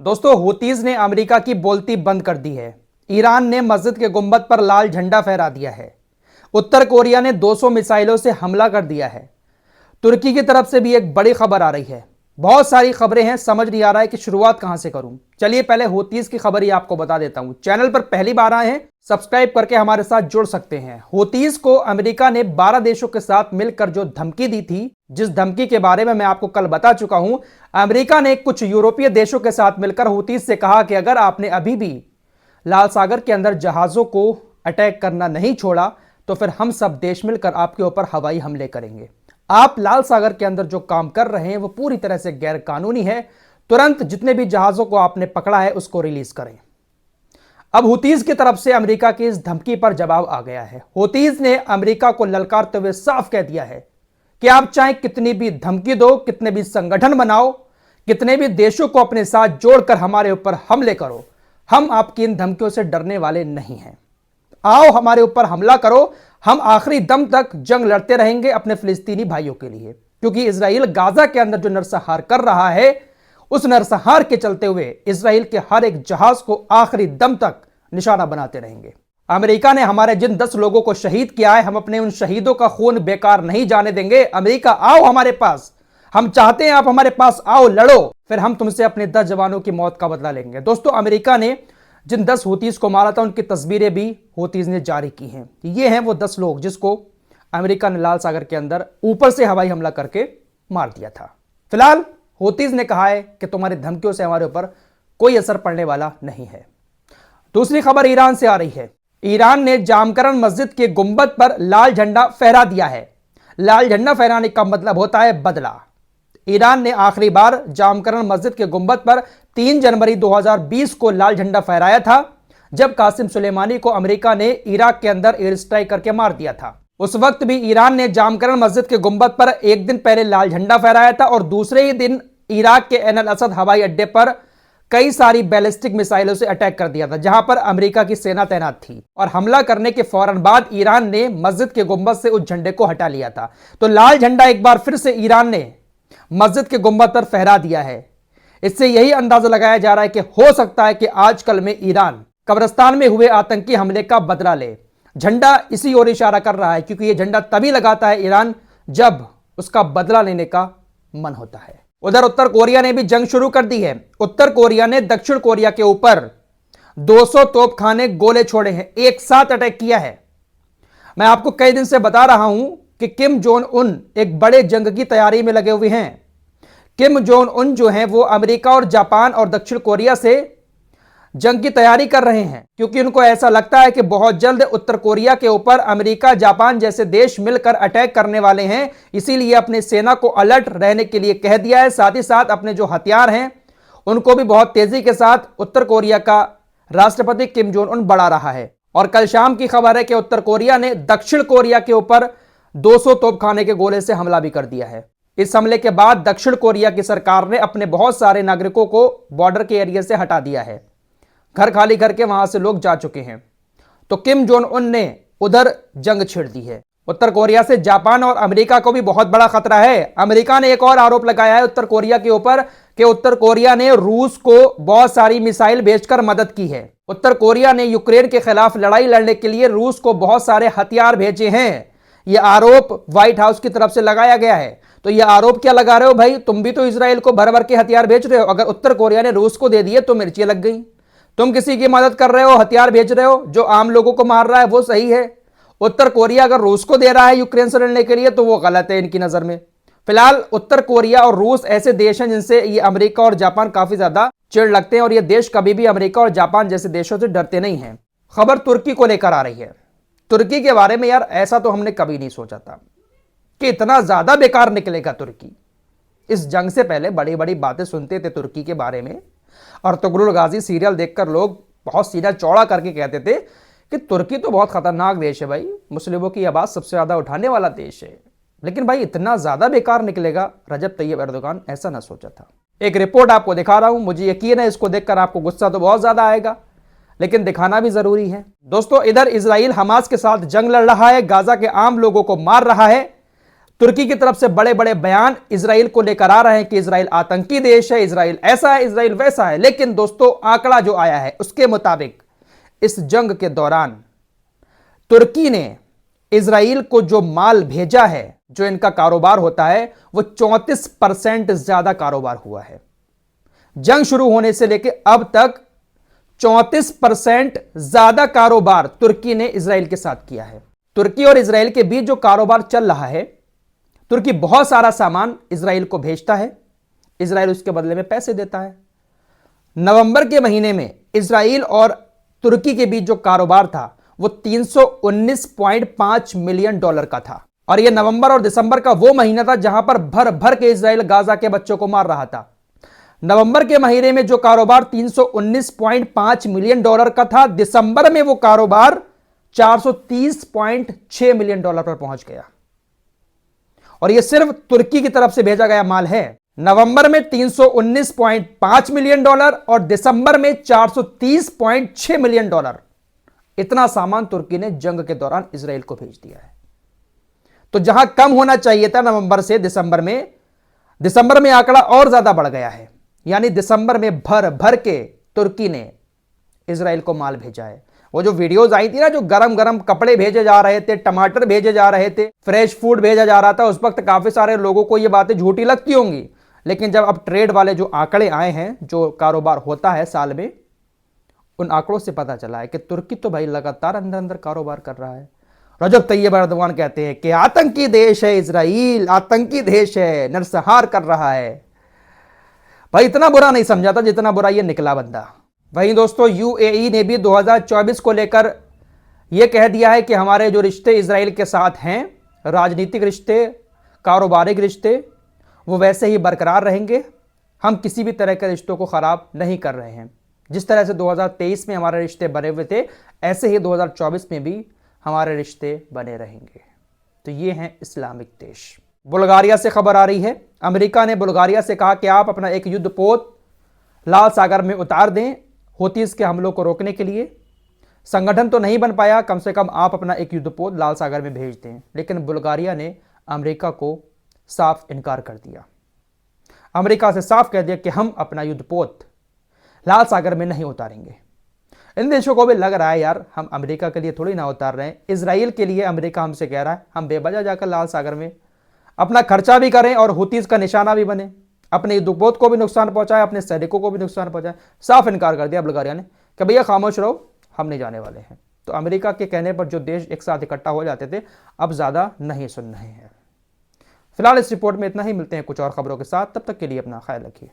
दोस्तों, हूतीज ने अमेरिका की बोलती बंद कर दी है। ईरान ने मस्जिद के गुंबद पर लाल झंडा फहरा दिया है। उत्तर कोरिया ने 200 मिसाइलों से हमला कर दिया है। तुर्की की तरफ से भी एक बड़ी खबर आ रही है। बहुत सारी खबरें हैं, समझ नहीं आ रहा है कि शुरुआत कहां से करूं। चलिए पहले हूतीज की खबर ही आपको बता देता हूं। चैनल पर पहली बार आए हैं, सब्सक्राइब करके हमारे साथ जुड़ सकते हैं। हूतीज को अमेरिका ने 12 देशों के साथ मिलकर जो धमकी दी थी, जिस धमकी के बारे में मैं आपको कल बता चुका हूं, अमेरिका ने कुछ यूरोपीय देशों के साथ मिलकर हूतीज से कहा कि अगर आपने अभी भी लाल सागर के अंदर जहाजों को अटैक करना नहीं छोड़ा तो फिर हम सब देश मिलकर आपके ऊपर हवाई हमले करेंगे। आप लाल सागर के अंदर जो काम कर रहे हैं वो पूरी तरह से गैर कानूनी है। तुरंत जितने भी जहाजों को आपने पकड़ा है उसको रिलीज करें। अब हूतीज की तरफ से अमेरिका की इस धमकी पर जवाब आ गया है। हूतीज ने अमेरिका को ललकारते हुए साफ कह दिया है कि आप चाहे कितनी भी धमकी दो, कितने भी संगठन बनाओ, कितने भी देशों को अपने साथ जोड़कर हमारे ऊपर हमले करो, हम आपकी इन धमकियों से डरने वाले नहीं हैं। आओ हमारे ऊपर हमला करो, हम आखिरी दम तक जंग लड़ते रहेंगे अपने फिलिस्तीनी भाइयों के लिए। क्योंकि इजराइल गाजा के अंदर जो नरसंहार कर रहा है, उस नरसंहार के चलते हुए इजराइल के हर एक जहाज को आखिरी दम तक निशाना बनाते रहेंगे। अमेरिका ने हमारे जिन 10 लोगों को शहीद किया है, हम अपने उन शहीदों का खून बेकार नहीं जाने देंगे। अमेरिका आओ हमारे पास, हम चाहते हैं आप हमारे पास आओ, लड़ो, फिर हम तुमसे अपने 10 जवानों की मौत का बदला लेंगे। दोस्तों, अमेरिका ने जिन 10 हूतीज को मारा था उनकी तस्वीरें भी हूतीज ने जारी की हैं। ये हैं वो 10 लोग जिसको अमेरिका ने लाल सागर के अंदर ऊपर से हवाई हमला करके मार दिया था। फिलहाल हूतीज ने कहा है कि तुम्हारी धमकियों से हमारे ऊपर कोई असर पड़ने वाला नहीं है। दूसरी खबर ईरान से आ रही है। ईरान ने जामकरन मस्जिद के गुंबद पर लाल झंडा फहरा दिया है। लाल झंडा फहराने का मतलब होता है बदला। ईरान ने आखिरी बार जामकरन मस्जिद के गुंबद पर 3 जनवरी 2020 को लाल झंडा फहराया था, जब कासिम सुलेमानी को अमेरिका ने इराक के अंदर एयर स्ट्राइक करके मार दिया था। उस वक्त भी ईरान ने जामकरन मस्जिद के गुंबद पर एक दिन पहले लाल झंडा फहराया था और दूसरे ही दिन इराक के एन अल असद हवाई अड्डे पर कई सारी बैलिस्टिक मिसाइलों से अटैक कर दिया था, जहां पर अमेरिका की सेना तैनात थी। और हमला करने के फौरन बाद ईरान ने मस्जिद के गुंबद से उस झंडे को हटा लिया था। तो लाल झंडा एक बार फिर से ईरान ने मस्जिद के गुंबद पर फहरा दिया है। इससे यही अंदाजा लगाया जा रहा है कि हो सकता है कि आजकल में ईरान कब्रिस्तान में हुए आतंकी हमले का बदला ले। झंडा इसी ओर इशारा कर रहा है, क्योंकि यह झंडा तभी लगाता है ईरान जब उसका बदला लेने का मन होता है। उधर उत्तर कोरिया ने भी जंग शुरू कर दी है। उत्तर कोरिया ने दक्षिण कोरिया के ऊपर 200 तोपखाने गोले छोड़े हैं, एक साथ अटैक किया है। मैं आपको कई दिन से बता रहा हूं कि किम जोंग उन एक बड़े जंग की तैयारी में लगे हुए हैं। किम जोंग उन जो हैं वो अमेरिका और जापान और दक्षिण कोरिया से जंग की तैयारी कर रहे हैं, क्योंकि उनको ऐसा लगता है कि बहुत जल्द उत्तर कोरिया के ऊपर अमेरिका, जापान जैसे देश मिलकर अटैक करने वाले हैं। इसीलिए अपने सेना को अलर्ट रहने के लिए कह दिया है। साथ ही साथ अपने जो हथियार हैं उनको भी बहुत तेजी के साथ उत्तर कोरिया का राष्ट्रपति किम जोंग उन बढ़ा रहा है। और कल शाम की खबर है कि उत्तर कोरिया ने दक्षिण कोरिया के ऊपर 200 तोपखाने के गोले से हमला भी कर दिया है। इस हमले के बाद दक्षिण कोरिया की सरकार ने अपने बहुत सारे नागरिकों को बॉर्डर के एरिया से हटा दिया है। घर खाली करके वहां से लोग जा चुके हैं। तो किम जोंग उन ने उधर जंग छेड़ दी है। उत्तर कोरिया से जापान और अमेरिका को भी बहुत बड़ा खतरा है। अमेरिका ने एक और आरोप लगाया है उत्तर कोरिया के ऊपर कि उत्तर कोरिया ने रूस को बहुत सारी मिसाइल भेजकर मदद की है। उत्तर कोरिया ने यूक्रेन के खिलाफ लड़ाई लड़ने के लिए रूस को बहुत सारे हथियार भेजे हैं। यह आरोप व्हाइट हाउस की तरफ से लगाया गया है। तो यह आरोप क्या लगा रहे हो भाई? तुम भी तो इजराइल को भर भर के हथियार भेज रहे हो। अगर उत्तर कोरिया ने रूस को दे दिए तो मिर्ची लग गई। तुम किसी की मदद कर रहे हो, हथियार भेज रहे हो, जो आम लोगों को मार रहा है वो सही है। उत्तर कोरिया अगर रूस को दे रहा है यूक्रेन से लड़ने के लिए तो वो गलत है इनकी नजर में। फिलहाल उत्तर कोरिया और रूस ऐसे देश हैं जिनसे ये अमेरिका और जापान काफी ज्यादा चिढ़ लगते हैं, और ये देश कभी भी अमेरिका और जापान जैसे देशों से डरते नहीं हैं। खबर तुर्की को लेकर आ रही है। तुर्की के बारे में यार ऐसा तो हमने कभी नहीं सोचा था कि इतना ज्यादा बेकार निकलेगा तुर्की। इस जंग से पहले बड़ी बड़ी बातें सुनते थे तुर्की के बारे में, और तुगरुल गाजी सीरियल देखकर लोग बहुत सीधा चौड़ा करके कहते थे कि तुर्की तो बहुत खतरनाक देश है भाई, मुस्लिमों की आवाज सबसे ज्यादा उठाने वाला देश है। लेकिन भाई इतना ज्यादा बेकार निकलेगा रजब तैयब एर्दोगान, ऐसा ना सोचा था। एक रिपोर्ट आपको दिखा रहा हूं, मुझे यकीन है इसको देखकर आपको गुस्सा तो बहुत ज्यादा आएगा, लेकिन दिखाना भी जरूरी है। दोस्तों, इधर इजराइल हमास के साथ जंग लड़ रहा है, गाजा के आम लोगों को मार रहा है। तुर्की की तरफ से बड़े बड़े बयान इजराइल को लेकर आ रहे हैं कि इजराइल आतंकी देश है, इजराइल ऐसा है, इजराइल वैसा है। लेकिन दोस्तों, आंकड़ा जो आया है उसके मुताबिक इस जंग के दौरान तुर्की ने इजराइल को जो माल भेजा है, जो इनका कारोबार होता है, वो 34% ज्यादा कारोबार हुआ है। जंग शुरू होने से लेकर अब तक 34% ज्यादा कारोबार तुर्की ने इजराइल के साथ किया है। तुर्की और इजराइल के बीच जो कारोबार चल रहा है, तुर्की बहुत सारा सामान इजराइल को भेजता है, इजराइल उसके बदले में पैसे देता है। नवंबर के महीने में इजराइल और तुर्की के बीच जो कारोबार था वो $319.5 मिलियन का था। और यह नवंबर और दिसंबर का वो महीना था जहां पर भर भर के इजराइल गाजा के बच्चों को मार रहा था। नवंबर के महीने में जो कारोबार $319.5 मिलियन का था, दिसंबर में वो कारोबार $430.6 मिलियन पर पहुंच गया। और यह सिर्फ तुर्की की तरफ से भेजा गया माल है। नवंबर में $319.5 मिलियन और दिसंबर में $430.6 मिलियन। इतना सामान तुर्की ने जंग के दौरान इजराइल को भेज दिया है। तो जहां कम होना चाहिए था नवंबर से दिसंबर में आंकड़ा और ज्यादा बढ़ गया है। यानी दिसंबर में भर भर के तुर्की ने इजराइल को माल भेजा है। वो जो वीडियोस आई थी ना, जो गरम गरम कपड़े भेजे जा रहे थे, टमाटर भेजे जा रहे थे, फ्रेश फूड भेजा जा रहा था, उस वक्त काफी सारे लोगों को ये बातें झूठी लगती होंगी। लेकिन जब अब ट्रेड वाले जो आंकड़े आए हैं, जो कारोबार होता है साल में, उन आंकड़ों से पता चला है कि तुर्की तो भाई लगातार अंदर अंदर कारोबार कर रहा है। रजब तैयब एर्दोगान कहते हैं कि आतंकी देश है इजराइल, आतंकी देश है, नरसंहार कर रहा है। भाई इतना बुरा नहीं समझा था जितना बुरा ये निकला बंदा। वहीं दोस्तों, यूएई ने भी 2024 को लेकर यह कह दिया है कि हमारे जो रिश्ते इजराइल के साथ हैं, राजनीतिक रिश्ते, कारोबारिक रिश्ते, वो वैसे ही बरकरार रहेंगे। हम किसी भी तरह के रिश्तों को खराब नहीं कर रहे हैं। जिस तरह से 2023 में हमारे रिश्ते बने हुए थे, ऐसे ही 2024 में भी हमारे रिश्ते बने रहेंगे। तो ये हैं इस्लामिक देश। बुल्गारिया से खबर आ रही है, अमेरिका ने बुल्गारिया से कहा कि आप अपना एक युद्धपोत लाल सागर में उतार दें हूतीस के हमलों को रोकने के लिए। संगठन तो नहीं बन पाया, कम से कम आप अपना एक युद्धपोत लाल सागर में भेज दें। लेकिन बुल्गारिया ने अमेरिका को साफ इनकार कर दिया। अमेरिका से साफ कह दिया कि हम अपना युद्धपोत लाल सागर में नहीं उतारेंगे। इन देशों को भी लग रहा है यार, हम अमेरिका के लिए थोड़ी ना उतार रहे हैं, इजराइल के लिए अमेरिका हमसे कह रहा है हम बेवजह जाकर लाल सागर में अपना खर्चा भी करें और हूतीस का निशाना भी बने, अपने युद्धपोत को भी नुकसान पहुंचाए, अपने सैनिकों को भी नुकसान पहुंचाए। साफ इनकार कर दिया बुल्गारिया ने कि भैया खामोश रहो, हम नहीं जाने वाले हैं। तो अमेरिका के कहने पर जो देश एक साथ इकट्ठा हो जाते थे, अब ज़्यादा नहीं सुन रहे हैं। फिलहाल इस रिपोर्ट में इतना ही। मिलते हैं कुछ और खबरों के साथ, तब तक के लिए अपना ख्याल रखिए।